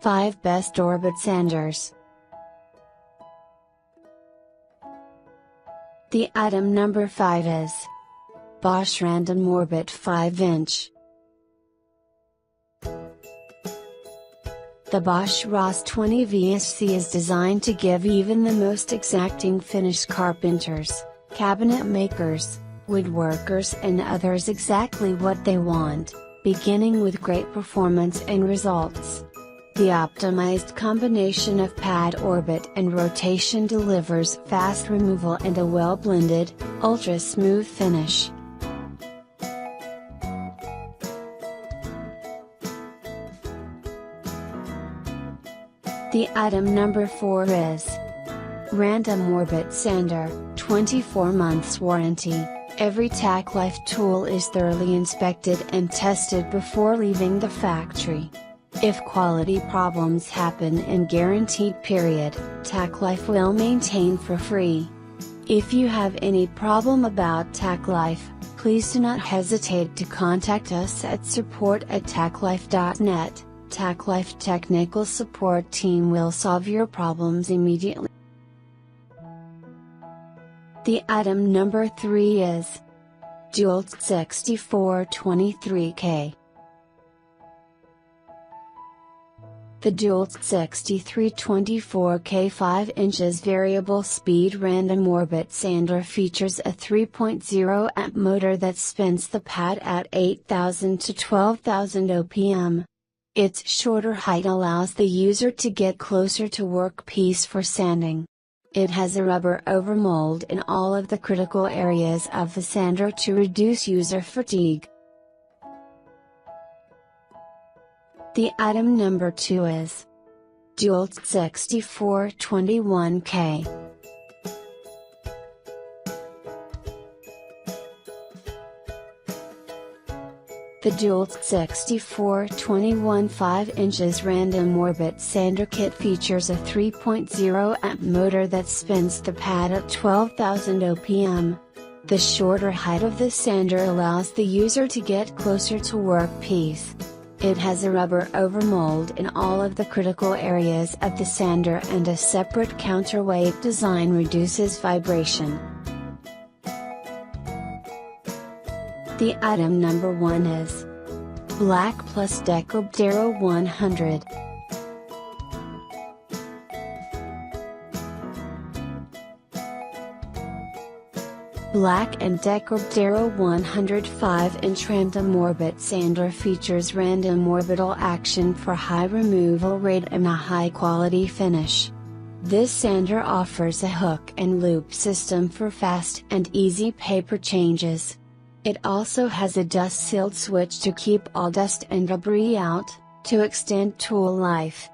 5 Best Orbit Sanders. The item number 5 is Bosch Random Orbit 5-inch. The Bosch ROS 20 VSC is designed to give even the most exacting finish carpenters, cabinet makers, woodworkers and others exactly what they want, beginning with great performance and results. The optimized combination of pad orbit and rotation delivers fast removal and a well-blended, ultra-smooth finish. The item number 4 is Random Orbit Sander, 24 months warranty. Every tack life tool is thoroughly inspected and tested before leaving the factory. If quality problems happen in guaranteed period, tack life will maintain for free. If you have any problem about tack life, please do not hesitate to contact us at support@tacklife.net. Tack Life technical support team will solve your problems immediately. The item number 3 is DEWALT 6423K. The DEWALT 6324K 5 inches variable speed random orbit sander features a 3.0 amp motor that spins the pad at 8,000 to 12,000 OPM. Its shorter height allows the user to get closer to workpiece for sanding. It has a rubber overmold in all of the critical areas of the sander to reduce user fatigue. The item number 2 is DEWALT 6421K. The DEWALT 6421 5 inches random orbit sander kit features a 3.0 amp motor that spins the pad at 12,000 OPM. The shorter height of the sander allows the user to get closer to workpiece. It has a rubber overmold in all of the critical areas of the sander and a separate counterweight design reduces vibration. The item number 1 is BLACKDECKER 100. BLACKDECKER 100 5-inch random orbit sander features random orbital action for high removal rate and a high quality finish. This sander offers a hook and loop system for fast and easy paper changes. It also has a dust sealed switch to keep all dust and debris out, to extend tool life.